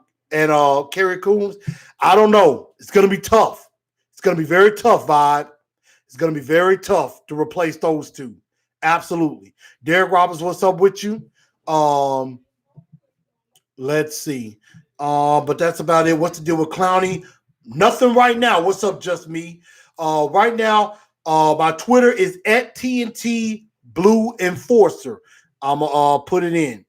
Kerry Coombs. I don't know. It's going to be tough. It's going to be very tough, Vibe. It's going to be very tough to replace those two. Absolutely. Derek Roberts, what's up with you? Let's see. But that's about it. What's the deal with Clowney? Nothing right now. What's up, Just Me? Right now, my Twitter is at TNT Blue Enforcer. I'm going to put it in.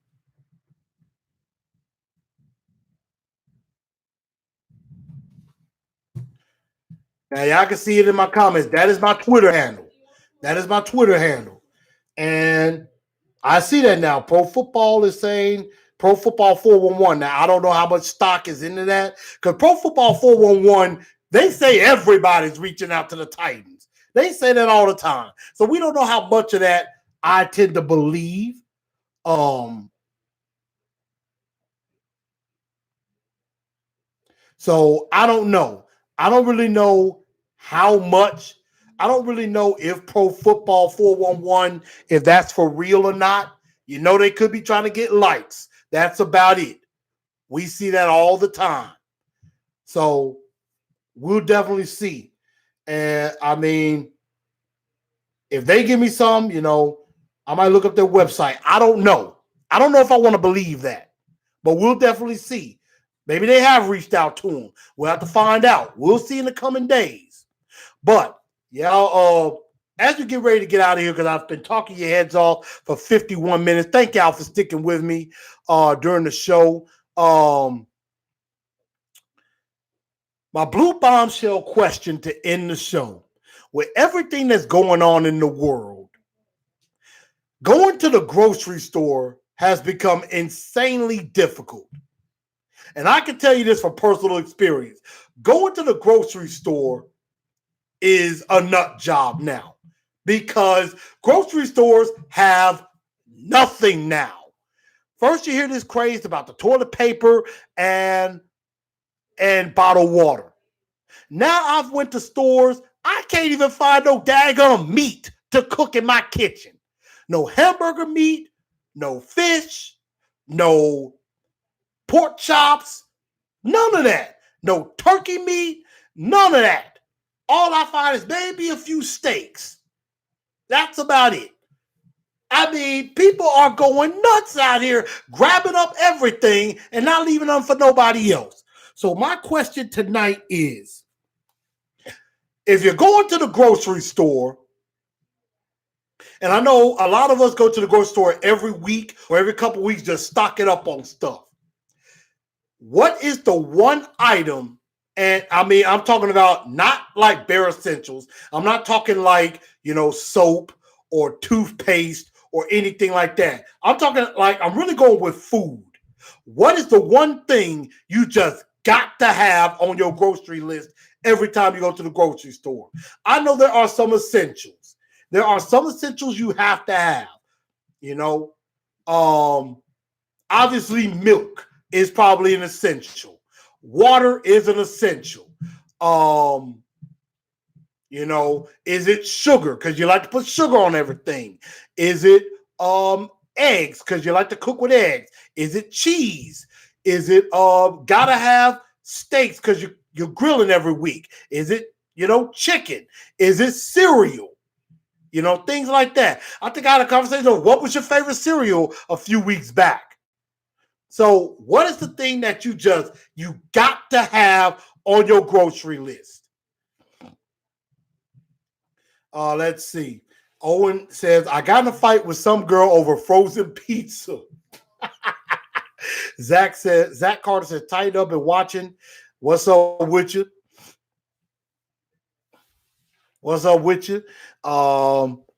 Now, y'all can see it in my comments. That is my Twitter handle. That is my Twitter handle. And I see that now. Pro Football is saying Pro Football 411. Now, I don't know how much stock is into that because Pro Football 411, they say everybody's reaching out to the Titans. They say that all the time. So we don't know how much of that I tend to believe. So I don't know. I don't really know how much. I don't really know if Pro Football 411, if that's for real or not. You know, they could be trying to get likes. That's about it. We see that all the time. So we'll definitely see. And I mean, if they give me some, you know, I might look up their website. I don't know. I don't know if I want to believe that, but we'll definitely see. Maybe they have reached out to him. We'll have to find out. We'll see in the coming days. But yeah, as we get ready to get out of here, because I've been talking your heads off for 51 minutes. Thank y'all for sticking with me during the show. My Blue Bombshell question to end the show. With everything that's going on in the world, going to the grocery store has become insanely difficult. And I can tell you this from personal experience. Going to the grocery store is a nut job now because grocery stores have nothing now. First, you hear this craze about the toilet paper and bottled water. Now I've went to stores, I can't even find no daggone meat to cook in my kitchen. No hamburger meat, no fish, no pork chops, none of that. No turkey meat, none of that. All I find is maybe a few steaks. That's about it. I mean, people are going nuts out here, grabbing up everything and not leaving them for nobody else. So my question tonight is, if you're going to the grocery store, and I know a lot of us go to the grocery store every week or every couple of weeks, just stock it up on stuff. What is the one item? And I mean, I'm talking about not like bare essentials. I'm not talking like, you know, soap or toothpaste or anything like that. I'm talking like, I'm really going with food. What is the one thing you just got to have on your grocery list every time you go to the grocery store? I know there are some essentials. There are some essentials you have to have. You know, obviously milk is probably an essential. Water is an essential. You know, is it sugar? Because you like to put sugar on everything. Is it eggs? Because you like to cook with eggs. Is it cheese? Is it gotta have steaks because you're grilling every week? Is it, you know, chicken? Is it cereal? You know, things like that. I think I had a conversation of what was your favorite cereal a few weeks back. So what is the thing that you got to have on your grocery list? Let's see. Owen says, I got in a fight with some girl over frozen pizza. Zach Carter says, tied up and watching. What's up with you? What's up with you?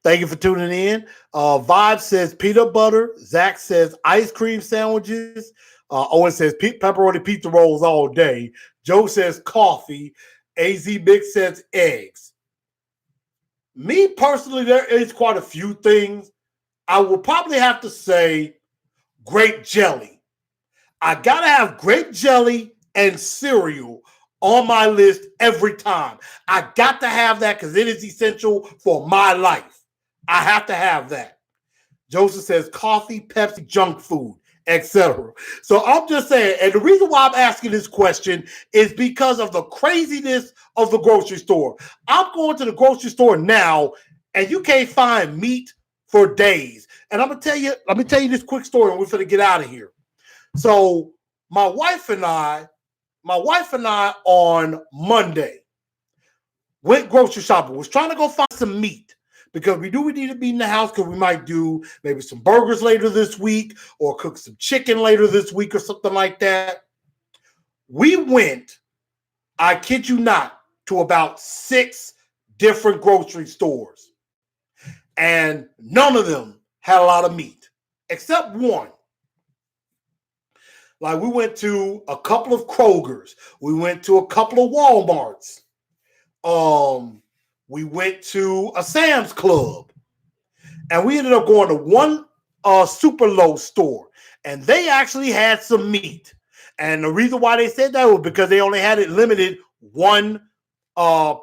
Thank you for tuning in. Vibe says peanut butter. Zach says ice cream sandwiches. Owen says pepperoni pizza rolls all day. Joe says coffee. AZ Big says eggs. Me personally, there is quite a few things. I will probably have to say grape jelly. I gotta have grape jelly and cereal on my list every time. I got to have that because it is essential for my life. I have to have that. Joseph says coffee, Pepsi, junk food, etc. So I'm just saying, and the reason why I'm asking this question is because of the craziness of the grocery store. I'm going to the grocery store now, and you can't find meat for days. And let me tell you this quick story, and we're going to get out of here. So my wife and I on Monday went grocery shopping. Was trying to go find some meat because we need to be in the house because we might do maybe some burgers later this week or cook some chicken later this week or something like that. We went, I kid you not, to about 6 different grocery stores. and none of them had a lot of meat, except one. Like we went to a couple of Krogers. We went to a couple of Walmarts. We went to a Sam's Club. And we ended up going to one super low store. And they actually had some meat. And the reason why they said that was because they only had it limited one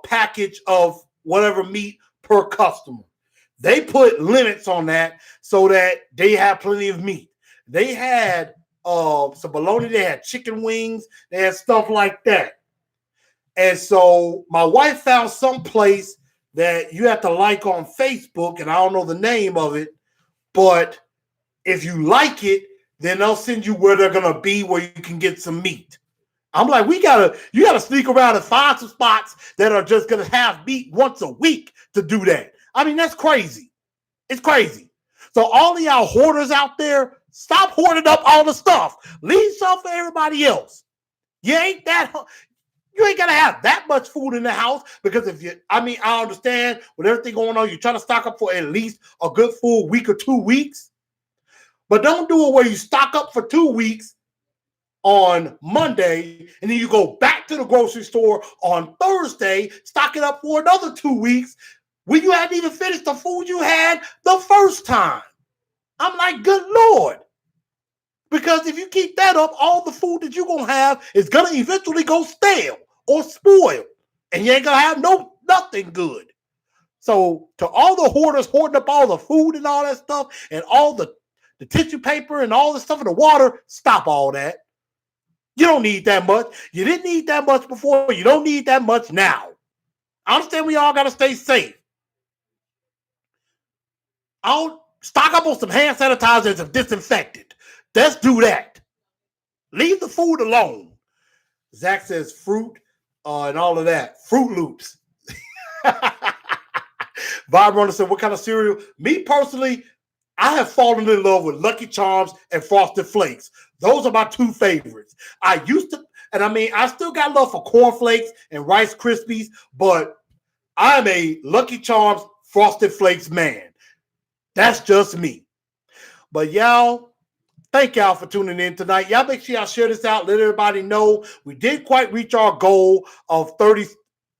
package of whatever meat per customer. They put limits on that so that they have plenty of meat. They had some bologna, they had chicken wings, they had stuff like that. And so my wife found some place that you have to like on Facebook, and I don't know the name of it, but if you like it, then they'll send you where they're gonna be where you can get some meat. I'm like, you gotta sneak around and find some spots that are just gonna have meat once a week to do that. I mean, that's crazy. It's crazy. So all of y'all hoarders out there, stop hoarding up all the stuff. Leave some for everybody else. You ain't gonna have that much food in the house because I understand with everything going on, you're trying to stock up for at least a good full week or 2 weeks. But don't do it where you stock up for 2 weeks on Monday and then you go back to the grocery store on Thursday, stock it up for another 2 weeks when you hadn't even finished the food you had the first time. I'm like, good Lord. Because if you keep that up, all the food that you're going to have is going to eventually go stale or spoil. And you ain't going to have nothing good. So to all the hoarders hoarding up all the food and all that stuff and all the tissue paper and all the stuff in the water, stop all that. You don't need that much. You didn't need that much before. You don't need that much now. I understand we all got to stay safe. I'll stock up on some hand sanitizer and some disinfectant. Let's do that. Leave the food alone. Zach says fruit and all of that. Fruit Loops. Bob Runner said, what kind of cereal? Me personally, I have fallen in love with Lucky Charms and Frosted Flakes. Those are my two favorites. I still got love for Corn Flakes and Rice Krispies, but I'm a Lucky Charms Frosted Flakes man. That's just me. But y'all, thank y'all for tuning in tonight. Y'all make sure y'all share this out. Let everybody know we did quite reach our goal of 30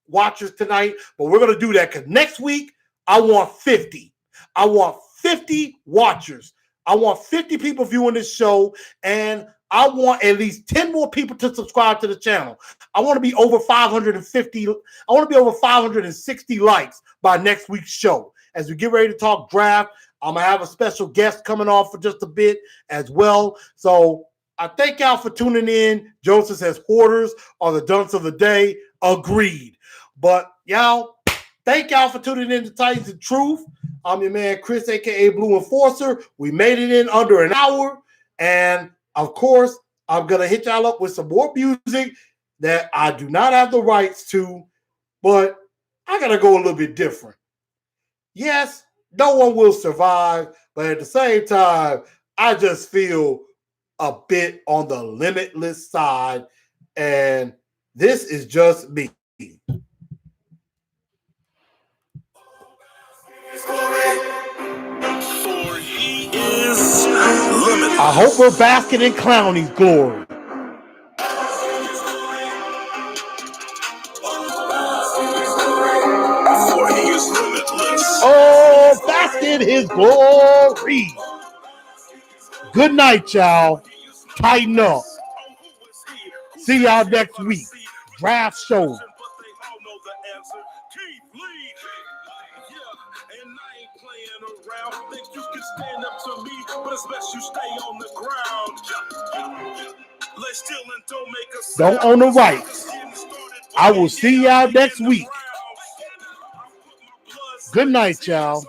watchers tonight, but we're going to do that because next week, I want 50. I want 50 watchers. I want 50 people viewing this show, and I want at least 10 more people to subscribe to the channel. I want to be over 550. I want to be over 560 likes by next week's show. As we get ready to talk draft, I'm going to have a special guest coming on for just a bit as well. So I thank y'all for tuning in. Joseph says hoarders are the dunce of the day. Agreed. But y'all, thank y'all for tuning in to Titans of Truth. I'm your man, Chris, a.k.a. Blue Enforcer. We made it in under an hour. And, of course, I'm going to hit y'all up with some more music that I do not have the rights to, but I got to go a little bit different. Yes, no one will survive, but at the same time, I just feel a bit on the limitless side, and this is just me. I hope we're basking in Clowney's glory. Oh, bask in his glory. Good night, y'all. Tighten up. See y'all next week. Draft show. Think you can stand up to me, but it's best you stay on the ground. Let's steal and don't make us. Don't own the rights. I will see y'all next week. Good night, y'all.